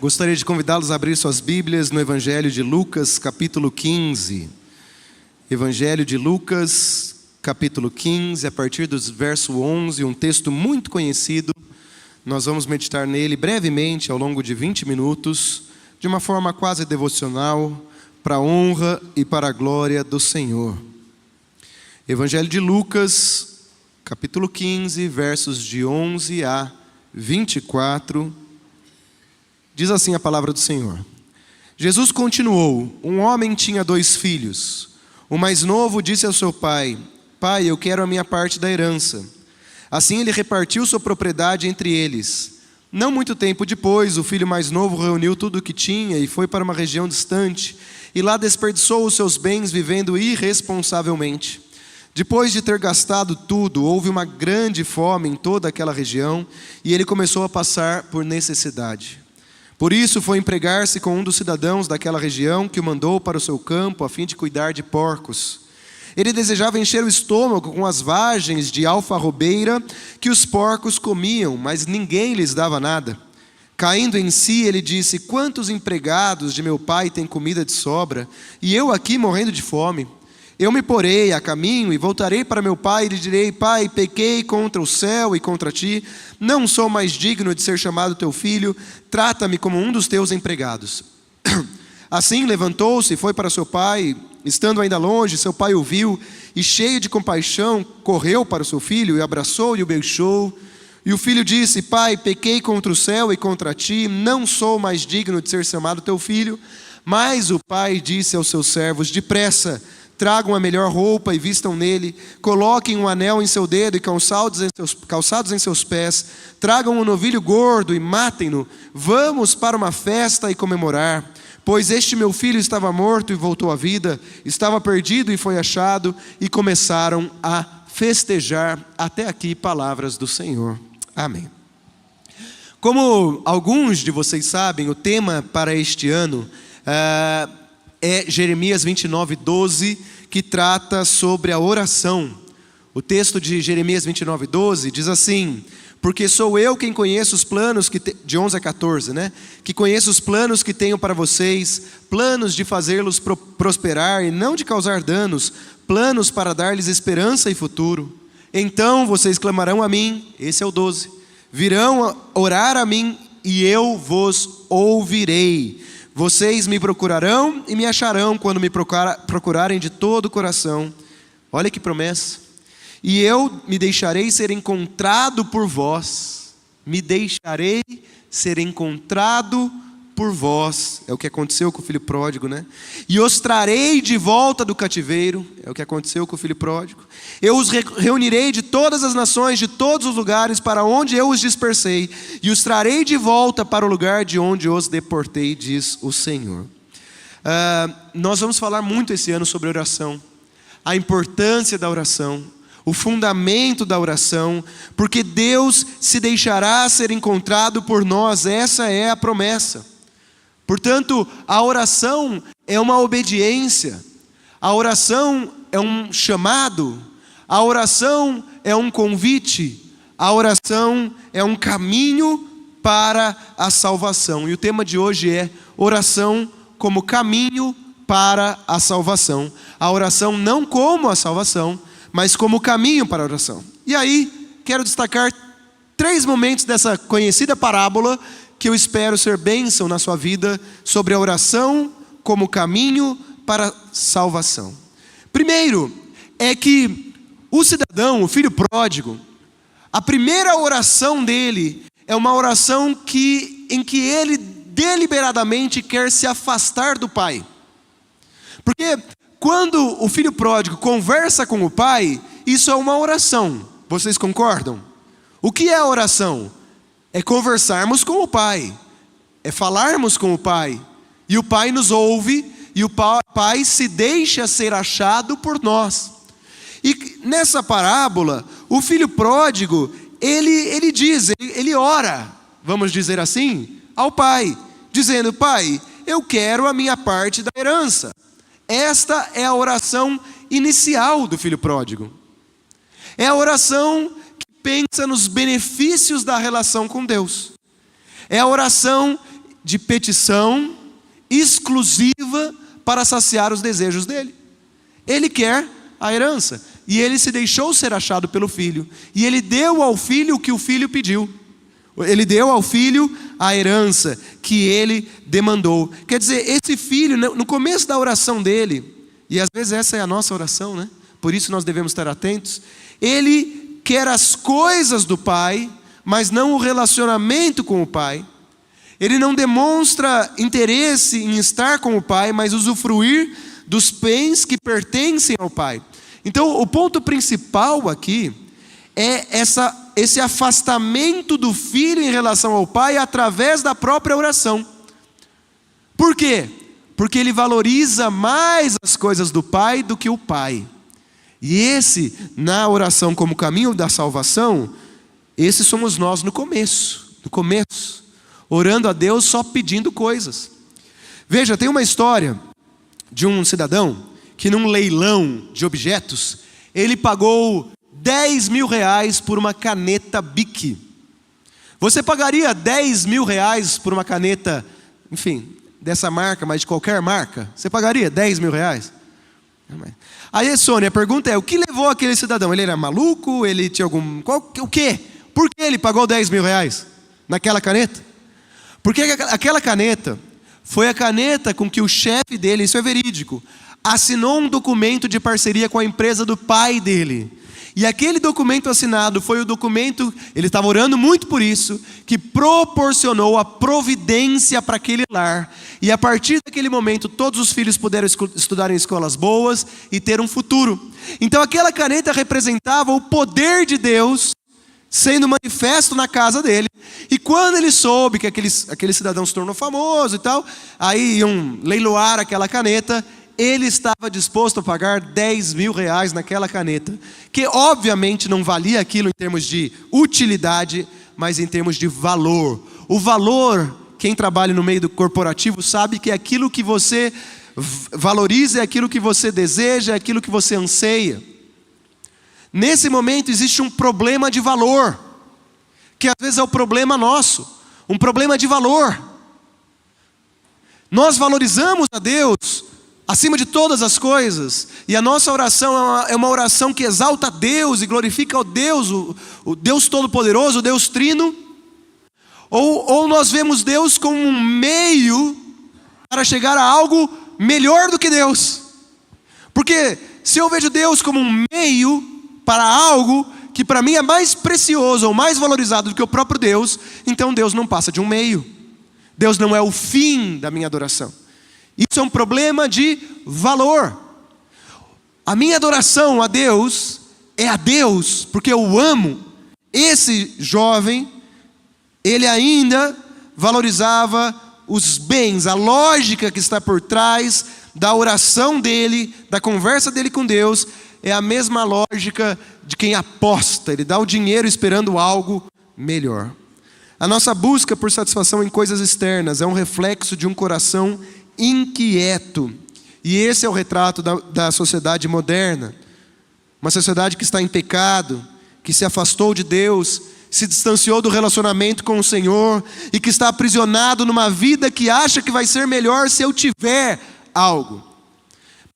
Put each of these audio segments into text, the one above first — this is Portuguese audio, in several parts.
Gostaria de convidá-los a abrir suas Bíblias no Evangelho de Lucas, capítulo 15. Evangelho de Lucas, capítulo 15, a partir do verso 11, um texto muito conhecido. Nós vamos meditar nele brevemente, ao longo de 20 minutos, de uma forma quase devocional, para a honra e para a glória do Senhor. Evangelho de Lucas, capítulo 15, versos de 11 a 24, diz assim a palavra do Senhor. Jesus continuou: um homem tinha 2 filhos. O mais novo disse ao seu pai: Pai, eu quero a minha parte da herança. Assim ele repartiu sua propriedade entre eles. Não muito tempo depois, o filho mais novo reuniu tudo o que tinha e foi para uma região distante, e lá desperdiçou os seus bens vivendo irresponsavelmente. Depois de ter gastado tudo, houve uma grande fome em toda aquela região, e ele começou a passar por necessidade. Por isso foi empregar-se com um dos cidadãos daquela região, que o mandou para o seu campo a fim de cuidar de porcos. Ele desejava encher o estômago com as vagens de alfarrobeira que os porcos comiam, mas ninguém lhes dava nada. Caindo em si, ele disse: quantos empregados de meu pai têm comida de sobra, e eu aqui morrendo de fome? Eu me porei a caminho e voltarei para meu pai e lhe direi: Pai, pequei contra o céu e contra ti, não sou mais digno de ser chamado teu filho, trata-me como um dos teus empregados. Assim levantou-se e foi para seu pai. Estando ainda longe, seu pai o viu e, cheio de compaixão, correu para o seu filho e abraçou e o beijou. E o filho disse: Pai, pequei contra o céu e contra ti, não sou mais digno de ser chamado teu filho. Mas o pai disse aos seus servos: depressa, tragam a melhor roupa e vistam nele, coloquem um anel em seu dedo e calçados em seus pés, tragam um novilho gordo e matem-no. Vamos para uma festa e comemorar. Pois este meu filho estava morto e voltou à vida, estava perdido e foi achado, e começaram a festejar. Até aqui, palavras do Senhor. Amém. Como alguns de vocês sabem, o tema para este ano é Jeremias 29:12, que trata sobre a oração. O texto de Jeremias 29:12 diz assim: porque sou eu quem conheço os planos de 11 a 14, né? Que conheço os planos que tenho para vocês, planos de fazê-los prosperar e não de causar danos, planos para dar-lhes esperança e futuro. Então vocês clamarão a mim, esse é o 12, virão orar a mim e eu vos ouvirei. Vocês me procurarão e me acharão quando me procurarem de todo o coração. Olha que promessa. E eu me deixarei ser encontrado por vós. Me deixarei ser encontrado por vós. É o que aconteceu com o filho pródigo, né? E os trarei de volta do cativeiro. É o que aconteceu com o filho pródigo. Eu os reunirei de todas as nações, de todos os lugares para onde eu os dispersei, e os trarei de volta para o lugar de onde os deportei, diz o Senhor. Nós vamos falar muito esse ano sobre oração, a importância da oração, o fundamento da oração, porque Deus se deixará ser encontrado por nós, essa é a promessa. Portanto, a oração é uma obediência, a oração é um chamado, a oração é um convite, a oração é um caminho para a salvação. E o tema de hoje é oração como caminho para a salvação. A oração não como a salvação, mas como caminho para a oração. E aí, quero destacar 3 momentos dessa conhecida parábola que eu espero ser bênção na sua vida sobre a oração como caminho para a salvação. Primeiro, é que o cidadão, o filho pródigo, a primeira oração dele é uma oração em que ele deliberadamente quer se afastar do pai. Porque quando o filho pródigo conversa com o pai, isso é uma oração. Vocês concordam? O que é a oração? É conversarmos com o pai, é falarmos com o pai, e o pai nos ouve, e o pai se deixa ser achado por nós. E nessa parábola, o filho pródigo, ele ora, vamos dizer assim, ao pai, dizendo: Pai, eu quero a minha parte da herança. Esta é a oração inicial do filho pródigo. É a oração que pensa nos benefícios da relação com Deus. É a oração de petição exclusiva para saciar os desejos dele. Ele quer a herança, e ele se deixou ser achado pelo filho, e ele deu ao filho o que o filho pediu. Ele deu ao filho a herança que ele demandou. Quer dizer, esse filho, no começo da oração dele, e às vezes essa é a nossa oração, né? Por isso nós devemos estar atentos. Ele quer as coisas do pai, mas não o relacionamento com o pai. Ele não demonstra interesse em estar com o pai, mas usufruir dos bens que pertencem ao pai. Então, o ponto principal aqui é esse afastamento do filho em relação ao pai através da própria oração. Por quê? Porque ele valoriza mais as coisas do pai do que o pai. E esse, na oração como caminho da salvação, esse somos nós no começo, orando a Deus só pedindo coisas. Veja, tem uma história de um cidadão que num leilão de objetos, ele pagou 10 mil reais por uma caneta Bic. Você pagaria 10 mil reais por uma caneta, enfim, dessa marca, mas de qualquer marca? Você pagaria 10 mil reais? Aí, Sônia, a pergunta é, o que levou aquele cidadão? Ele era maluco? Ele tinha o quê? Por que ele pagou 10 mil reais naquela caneta? Porque aquela caneta foi a caneta com que o chefe dele, isso é verídico, assinou um documento de parceria com a empresa do pai dele. E aquele documento assinado foi o documento, ele estava orando muito por isso, que proporcionou a providência para aquele lar. E a partir daquele momento, todos os filhos puderam estudar em escolas boas e ter um futuro. Então aquela caneta representava o poder de Deus sendo manifesto na casa dele. E quando ele soube que aquele cidadão se tornou famoso e tal, aí iam leiloar aquela caneta, ele estava disposto a pagar 10 mil reais naquela caneta, que obviamente não valia aquilo em termos de utilidade, mas em termos de valor. O valor, quem trabalha no meio do corporativo sabe que é aquilo que você valoriza, é aquilo que você deseja, é aquilo que você anseia. Nesse momento existe um problema de valor, que às vezes é o problema nosso, um problema de valor. Nós valorizamos a Deus acima de todas as coisas, e a nossa oração é uma oração que exalta a Deus e glorifica o Deus, o Deus Todo-Poderoso, o Deus Trino, ou nós vemos Deus como um meio para chegar a algo melhor do que Deus. Porque se eu vejo Deus como um meio para algo que para mim é mais precioso ou mais valorizado do que o próprio Deus, então Deus não passa de um meio. Deus não é o fim da minha adoração. Isso é um problema de valor. A minha adoração a Deus é a Deus porque eu amo. Esse jovem, ele ainda valorizava os bens, a lógica que está por trás da oração dele, da conversa dele com Deus, é a mesma lógica de quem aposta. Ele dá o dinheiro esperando algo melhor. A nossa busca por satisfação em coisas externas é um reflexo de um coração inquieto. E esse é o retrato da sociedade moderna. Uma sociedade que está em pecado, que se afastou de Deus, se distanciou do relacionamento com o Senhor e que está aprisionado numa vida que acha que vai ser melhor se eu tiver algo.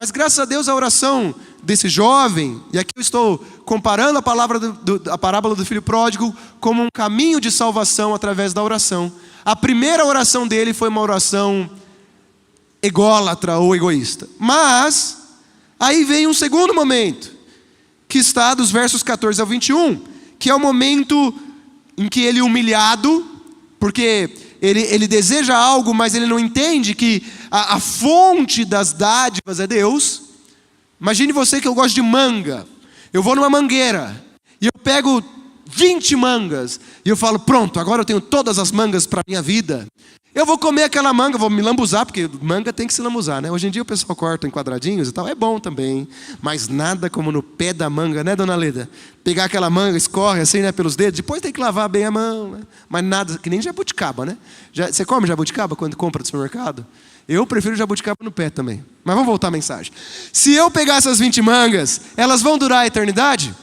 Mas graças a Deus a oração desse jovem, e aqui eu estou comparando a parábola do filho pródigo como um caminho de salvação através da oração. A primeira oração dele foi uma oração ególatra ou egoísta. Mas aí vem um segundo momento, que está dos versos 14 ao 21, que é o momento em que ele humilhado, porque ele deseja algo, mas ele não entende que a fonte das dádivas é Deus. Imagine você que eu gosto de manga. Eu vou numa mangueira e eu pego 20 mangas e eu falo, pronto, agora eu tenho todas as mangas para a minha vida. Eu vou comer aquela manga, vou me lambuzar, porque manga tem que se lambuzar, né? Hoje em dia o pessoal corta em quadradinhos e tal, é bom também, mas nada como no pé da manga, né, dona Leda? Pegar aquela manga, escorre assim, né, pelos dedos, depois tem que lavar bem a mão, né? Mas nada, que nem jabuticaba, né? Você come jabuticaba quando compra do supermercado? Eu prefiro jabuticaba no pé também. Mas vamos voltar à mensagem. Se eu pegar essas 20 mangas, elas vão durar a eternidade?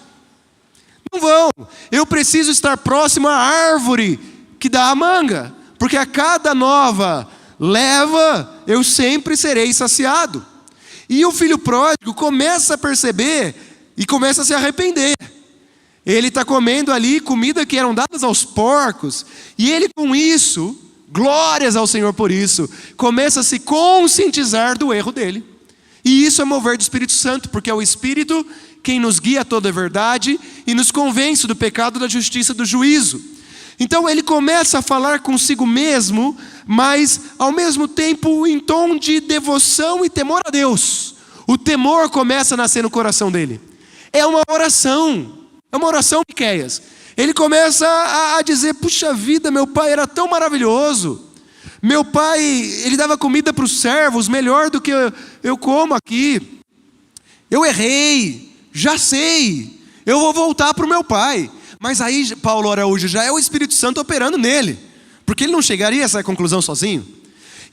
Não vão. Eu preciso estar próximo à árvore que dá a manga, porque a cada nova leva eu sempre serei saciado. E o filho pródigo começa a perceber e começa a se arrepender. Ele está comendo ali comida que eram dadas aos porcos, e ele com isso, glórias ao Senhor por isso, começa a se conscientizar do erro dele. E isso é mover do Espírito Santo, porque é o Espírito quem nos guia a toda a verdade e nos convence do pecado, da justiça, do juízo. Então ele começa a falar consigo mesmo, mas ao mesmo tempo em tom de devoção e temor a Deus. O temor começa a nascer no coração dele. É uma oração, Miqueias. Ele começa a dizer: puxa vida, meu pai era tão maravilhoso. Meu pai, ele dava comida para os servos, melhor do que eu como aqui. Eu errei, já sei, eu vou voltar para o meu pai. Mas aí Paulo Araújo já é o Espírito Santo operando nele, porque ele não chegaria a essa conclusão sozinho.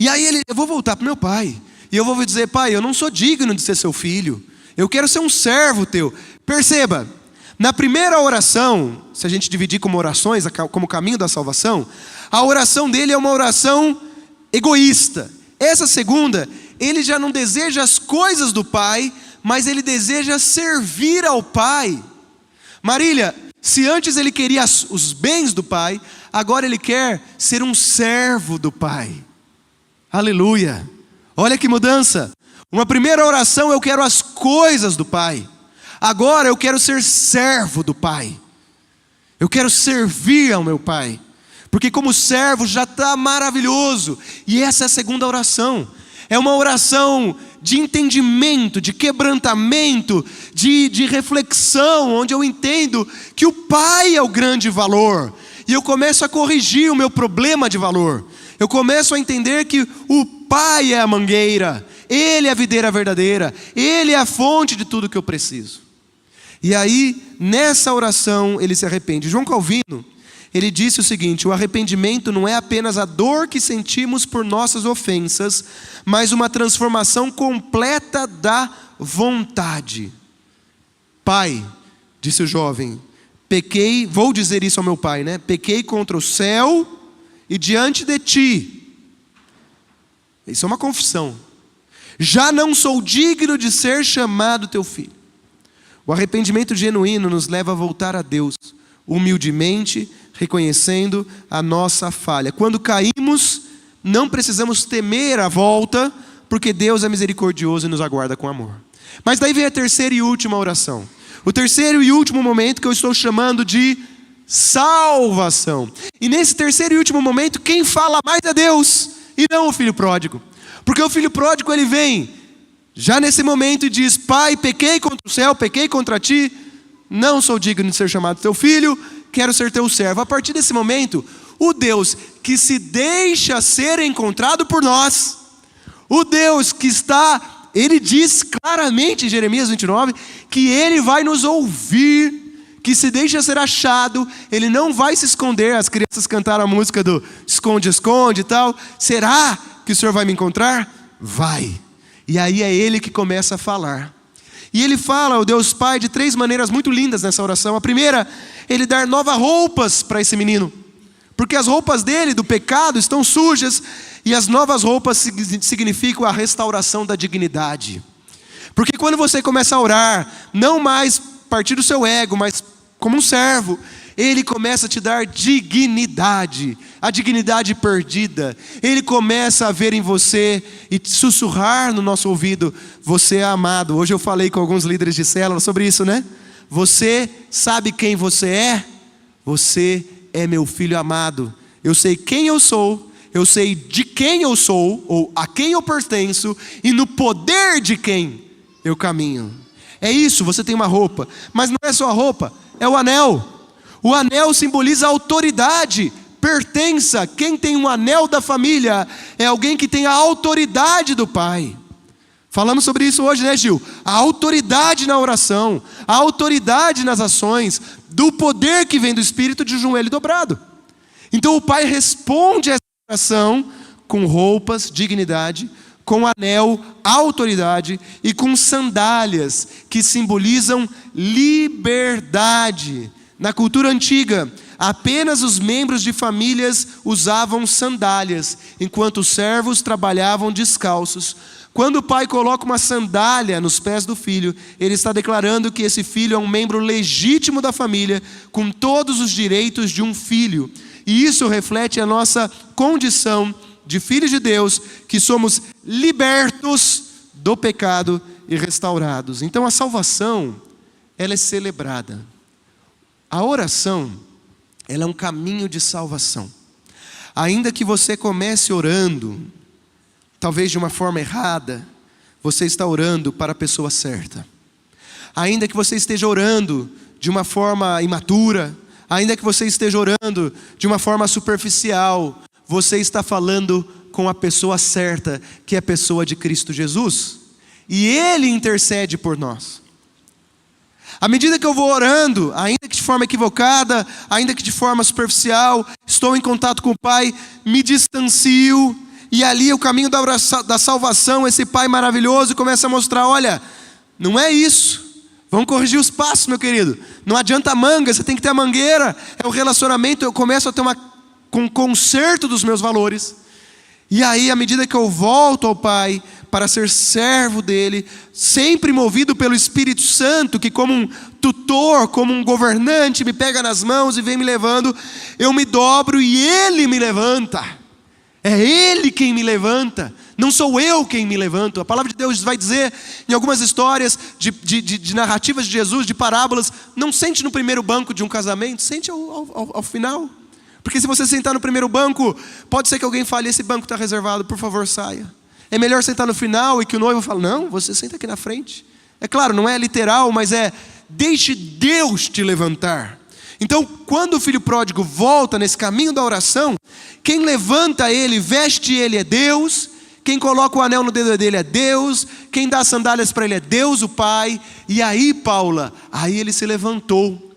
E aí eu vou voltar para o meu pai, e eu vou dizer: pai, eu não sou digno de ser seu filho, eu quero ser um servo teu. Perceba, na primeira oração, se a gente dividir como orações, como caminho da salvação, a oração dele é uma oração egoísta. Essa segunda, ele já não deseja as coisas do pai, mas ele deseja servir ao pai. Marília, se antes ele queria os bens do pai, agora ele quer ser um servo do pai. Aleluia! Olha que mudança. Uma primeira oração, eu quero as coisas do pai. Agora eu quero ser servo do pai. Eu quero servir ao meu pai, porque como servo já está maravilhoso. E essa é a segunda oração. É uma oração de entendimento, de quebrantamento, de reflexão, onde eu entendo que o pai é o grande valor. E eu começo a corrigir o meu problema de valor. Eu começo a entender que o pai é a mangueira, ele é a videira verdadeira, ele é a fonte de tudo que eu preciso. E aí, nessa oração, ele se arrepende. João Calvino, ele disse o seguinte: o arrependimento não é apenas a dor que sentimos por nossas ofensas, mas uma transformação completa da vontade. Pai, disse o jovem, pequei, vou dizer isso ao meu pai, né? Pequei contra o céu e diante de ti. Isso é uma confissão. Já não sou digno de ser chamado teu filho. O arrependimento genuíno nos leva a voltar a Deus, humildemente, reconhecendo a nossa falha. Quando caímos, não precisamos temer a volta, porque Deus é misericordioso e nos aguarda com amor. Mas daí vem a terceira e última oração. O terceiro e último momento que eu estou chamando de salvação. E nesse terceiro e último momento, quem fala mais é Deus, e não o filho pródigo. Porque o filho pródigo, ele vem já nesse momento e diz: pai, pequei contra o céu, pequei contra ti, não sou digno de ser chamado teu filho, quero ser teu servo. A partir desse momento, o Deus que se deixa ser encontrado por nós, o Deus que está, ele diz claramente em Jeremias 29, que ele vai nos ouvir, que se deixa ser achado, ele não vai se esconder. As crianças cantaram a música do esconde, esconde e tal. Será que o Senhor vai me encontrar? Vai. E aí é ele que começa a falar. E ele fala, o Deus Pai, de três maneiras muito lindas nessa oração. A primeira, ele dar novas roupas para esse menino, porque as roupas dele, do pecado, estão sujas, e as novas roupas significam a restauração da dignidade. Porque quando você começa a orar, não mais a partir do seu ego, mas como um servo, ele começa a te dar dignidade, a dignidade perdida. Ele começa a ver em você e sussurrar no nosso ouvido: você é amado. Hoje eu falei com alguns líderes de célula sobre isso, né? Você sabe quem você é? Você é meu filho amado. Eu sei quem eu sou, eu sei de quem eu sou, ou a quem eu pertenço, e no poder de quem eu caminho. É isso, você tem uma roupa, mas não é só a roupa, é o anel. O anel simboliza autoridade, pertença. Quem tem um anel da família é alguém que tem a autoridade do pai. Falamos sobre isso hoje, né, Gil? A autoridade na oração, a autoridade nas ações, do poder que vem do Espírito, de joelho dobrado. Então o pai responde a essa oração com roupas, dignidade, com anel, autoridade, e com sandálias que simbolizam liberdade. Na cultura antiga, apenas os membros de famílias usavam sandálias, enquanto os servos trabalhavam descalços. Quando o pai coloca uma sandália nos pés do filho, ele está declarando que esse filho é um membro legítimo da família, com todos os direitos de um filho. E isso reflete a nossa condição de filhos de Deus, que somos libertos do pecado e restaurados. Então a salvação, ela é celebrada. A oração, ela é um caminho de salvação. Ainda que você comece orando, talvez de uma forma errada, você está orando para a pessoa certa. Ainda que você esteja orando de uma forma imatura, ainda que você esteja orando de uma forma superficial, você está falando com a pessoa certa, que é a pessoa de Cristo Jesus. E Ele intercede por nós. À medida que eu vou orando, ainda que de forma equivocada, ainda que de forma superficial, estou em contato com o Pai, me distancio, e ali o caminho da salvação, esse Pai maravilhoso começa a mostrar, olha, não é isso, vamos corrigir os passos, meu querido, não adianta a manga, você tem que ter a mangueira, é o relacionamento, eu começo a ter um conserto dos meus valores, e aí à medida que eu volto ao Pai, para ser servo dele, sempre movido pelo Espírito Santo, que como um tutor, como um governante, me pega nas mãos e vem me levando, eu me dobro e Ele me levanta. É Ele quem me levanta, não sou eu quem me levanto. A palavra de Deus vai dizer, em algumas histórias, de narrativas de Jesus, de parábolas, não sente no primeiro banco de um casamento, sente ao final. Porque se você sentar no primeiro banco, pode ser que alguém fale, esse banco está reservado, por favor saia. É melhor sentar no final e que o noivo fale, não, você senta aqui na frente. É claro, não é literal, mas deixe Deus te levantar. Então, quando o filho pródigo volta nesse caminho da oração, quem levanta ele, veste ele é Deus, quem coloca o anel no dedo dele é Deus, quem dá as sandálias para ele é Deus, o Pai. E aí, Paula, aí ele se levantou.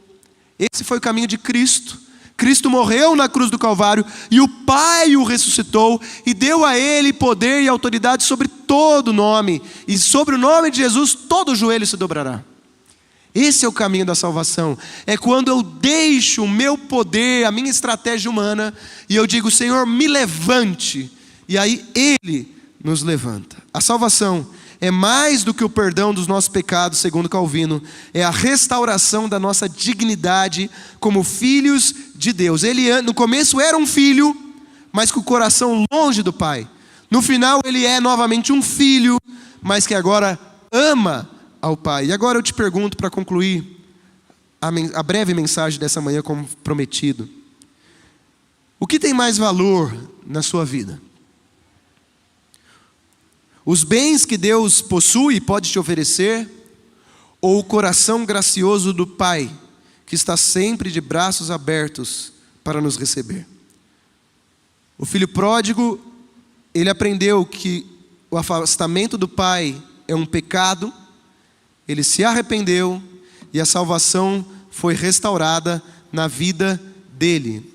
Esse foi o caminho de Cristo. Cristo morreu na cruz do Calvário e o Pai o ressuscitou e deu a Ele poder e autoridade sobre todo nome. E sobre o nome de Jesus todo joelho se dobrará. Esse é o caminho da salvação. É quando eu deixo o meu poder, a minha estratégia humana e eu digo, Senhor, me levante. E aí Ele nos levanta. A salvação é mais do que o perdão dos nossos pecados, segundo Calvino, é a restauração da nossa dignidade como filhos de Deus. Ele no começo era um filho, mas com o coração longe do Pai. No final ele é novamente um filho, mas que agora ama ao Pai. E agora eu te pergunto, para concluir a breve mensagem dessa manhã como prometido. O que tem mais valor na sua vida? Os bens que Deus possui e pode te oferecer, ou o coração gracioso do Pai, que está sempre de braços abertos para nos receber? O filho pródigo, ele aprendeu que o afastamento do Pai é um pecado, ele se arrependeu e a salvação foi restaurada na vida dele.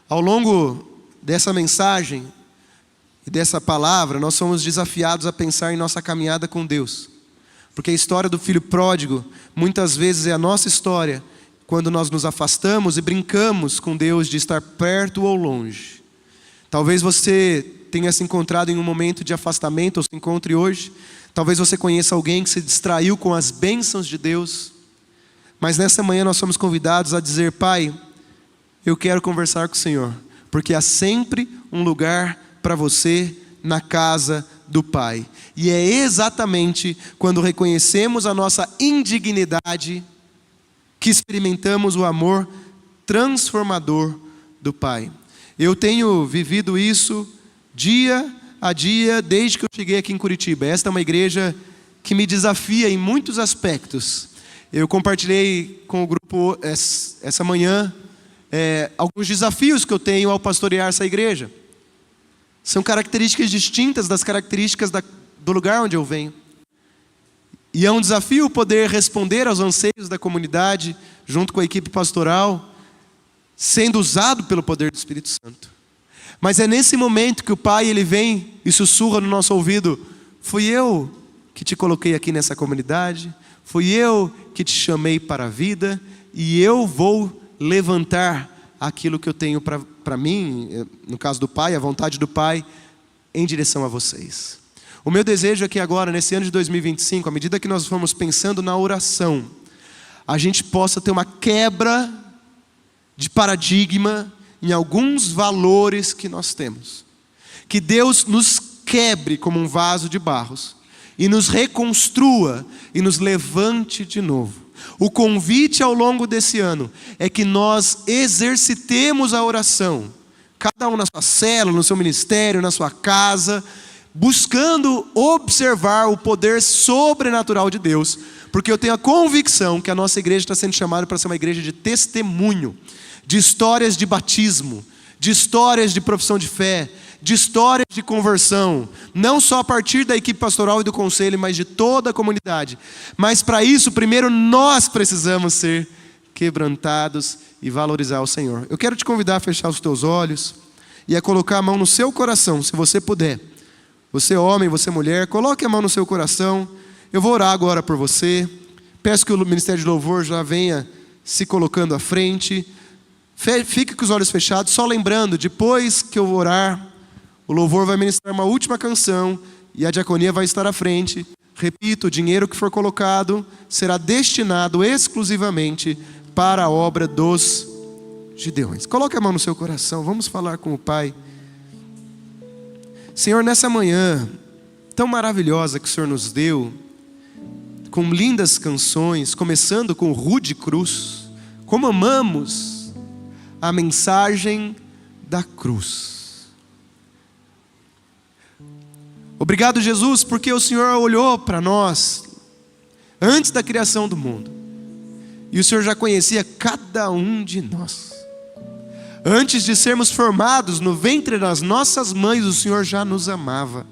Ao longo dessa mensagem, e dessa palavra, nós somos desafiados a pensar em nossa caminhada com Deus. Porque a história do filho pródigo, muitas vezes é a nossa história, quando nós nos afastamos e brincamos com Deus de estar perto ou longe. Talvez você tenha se encontrado em um momento de afastamento, ou se encontre hoje. Talvez você conheça alguém que se distraiu com as bênçãos de Deus. Mas nessa manhã nós somos convidados a dizer, Pai, eu quero conversar com o Senhor. Porque há sempre um lugar para você na casa do Pai. E é exatamente quando reconhecemos a nossa indignidade que experimentamos o amor transformador do Pai. Eu tenho vivido isso dia a dia desde que eu cheguei aqui em Curitiba. Esta é uma igreja que me desafia em muitos aspectos. Eu compartilhei com o grupo essa manhã alguns desafios que eu tenho ao pastorear essa igreja. São características distintas das características do lugar onde eu venho. E é um desafio poder responder aos anseios da comunidade, junto com a equipe pastoral, sendo usado pelo poder do Espírito Santo. Mas é nesse momento que o Pai ele vem e sussurra no nosso ouvido, fui eu que te coloquei aqui nessa comunidade, fui eu que te chamei para a vida, e eu vou levantar aquilo que eu tenho para mim, no caso do Pai, a vontade do Pai, em direção a vocês. O meu desejo é que agora, nesse ano de 2025, à medida que nós vamos pensando na oração, a gente possa ter uma quebra de paradigma em alguns valores que nós temos. Que Deus nos quebre como um vaso de barros e nos reconstrua e nos levante de novo. O convite ao longo desse ano é que nós exercitemos a oração, cada um na sua célula, no seu ministério, na sua casa, buscando observar o poder sobrenatural de Deus, porque eu tenho a convicção que a nossa igreja está sendo chamada para ser uma igreja de testemunho, de histórias de batismo, de histórias de profissão de fé, de histórias de conversão, não só a partir da equipe pastoral e do conselho, mas de toda a comunidade. Mas para isso, primeiro nós precisamos ser quebrantados e valorizar o Senhor. Eu quero te convidar a fechar os teus olhos e a colocar a mão no seu coração, se você puder. Você homem, você mulher, coloque a mão no seu coração. Eu vou orar agora por você. Peço que o Ministério de Louvor já venha se colocando à frente. Fique com os olhos fechados, só lembrando, depois que eu orar, o louvor vai ministrar uma última canção e a diaconia vai estar à frente. Repito, o dinheiro que for colocado será destinado exclusivamente para a obra dos Gideões. Coloque a mão no seu coração, vamos falar com o Pai. Senhor, nessa manhã tão maravilhosa que o Senhor nos deu, com lindas canções, começando com Rude Cruz, como amamos a mensagem da cruz. Obrigado, Jesus, porque o Senhor olhou para nós antes da criação do mundo, e o Senhor já conhecia cada um de nós. Antes de sermos formados no ventre das nossas mães, o Senhor já nos amava.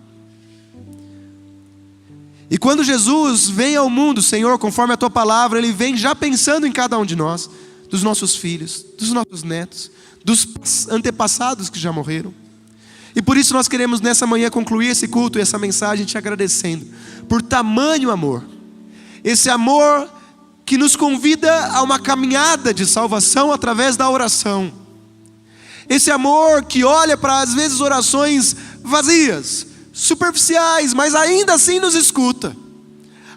E quando Jesus vem ao mundo, Senhor, conforme a Tua palavra, Ele vem já pensando em cada um de nós, dos nossos filhos, dos nossos netos, dos antepassados que já morreram. E por isso nós queremos nessa manhã concluir esse culto e essa mensagem te agradecendo por tamanho amor. Esse amor que nos convida a uma caminhada de salvação através da oração. Esse amor que olha para, às vezes, orações vazias, superficiais, mas ainda assim nos escuta.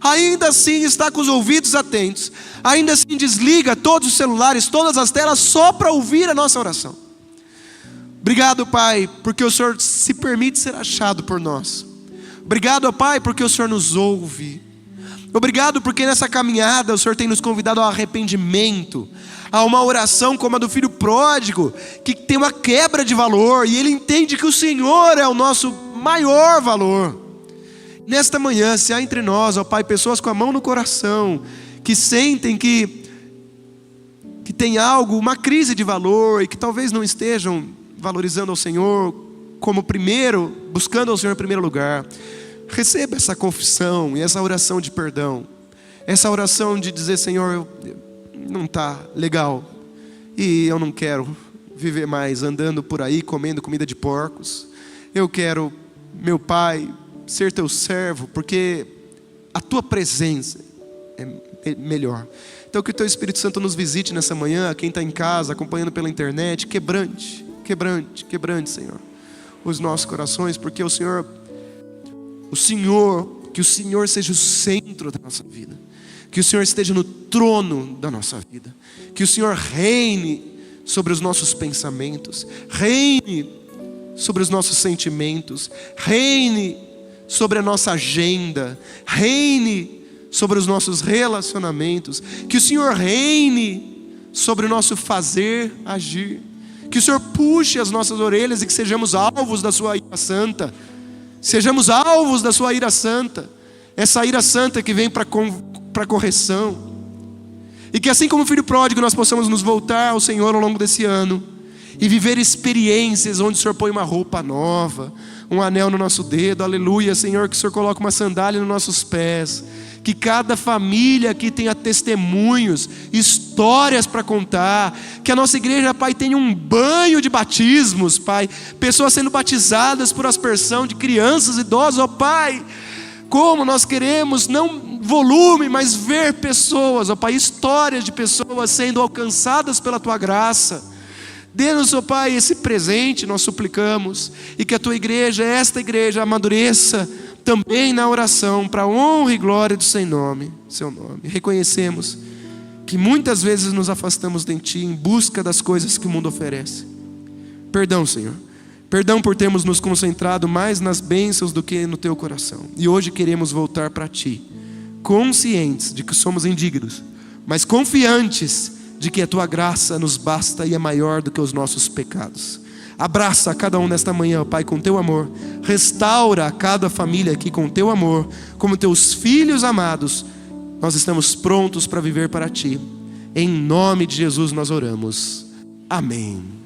Ainda assim está com os ouvidos atentos. Ainda assim desliga todos os celulares, todas as telas, só para ouvir a nossa oração. Obrigado, Pai, porque o Senhor se permite ser achado por nós. Obrigado, Pai, porque o Senhor nos ouve. Obrigado porque nessa caminhada o Senhor tem nos convidado ao arrependimento, a uma oração como a do filho pródigo, que tem uma quebra de valor, e ele entende que o Senhor é o nosso maior valor. Nesta manhã, se há entre nós, ó Pai, pessoas com a mão no coração, que sentem que tem algo, uma crise de valor, e que talvez não estejam valorizando ao Senhor como primeiro, buscando ao Senhor em primeiro lugar, receba essa confissão e essa oração de perdão, essa oração de dizer: Senhor, não está legal, e eu não quero viver mais andando por aí comendo comida de porcos. Eu quero, meu Pai, ser teu servo, porque a tua presença é melhor. Então que o teu Espírito Santo nos visite nessa manhã, quem está em casa, acompanhando pela internet, quebrante, Senhor, os nossos corações, porque que o Senhor seja o centro da nossa vida, que o Senhor esteja no trono da nossa vida, que o Senhor reine sobre os nossos pensamentos, reine sobre os nossos sentimentos, reine sobre a nossa agenda, reine sobre os nossos relacionamentos, que o Senhor reine sobre o nosso fazer, agir, que o Senhor puxe as nossas orelhas e que sejamos alvos da sua ira santa. Sejamos alvos da sua ira santa, essa ira santa que vem para correção. E que assim como o filho pródigo nós possamos nos voltar ao Senhor ao longo desse ano e viver experiências onde o Senhor põe uma roupa nova, um anel no nosso dedo, aleluia, Senhor, que o Senhor coloque uma sandália nos nossos pés. Que cada família aqui tenha testemunhos, histórias para contar. Que a nossa igreja, Pai, tenha um banho de batismos, Pai. Pessoas sendo batizadas por aspersão de crianças, idosos, ó Pai. Como nós queremos, não volume, mas ver pessoas, ó Pai, histórias de pessoas sendo alcançadas pela Tua graça. Dê-nos, ó Pai, esse presente, nós suplicamos, e que a Tua igreja, esta igreja, amadureça também na oração, para a honra e glória do Seu nome. Reconhecemos que muitas vezes nos afastamos de Ti em busca das coisas que o mundo oferece. Perdão, Senhor. Perdão por termos nos concentrado mais nas bênçãos do que no Teu coração. E hoje queremos voltar para Ti, conscientes de que somos indignos, mas confiantes de que a Tua graça nos basta e é maior do que os nossos pecados. Abraça a cada um nesta manhã, Pai, com Teu amor. Restaura a cada família aqui com Teu amor, como Teus filhos amados. Nós estamos prontos para viver para Ti. Em nome de Jesus nós oramos. Amém.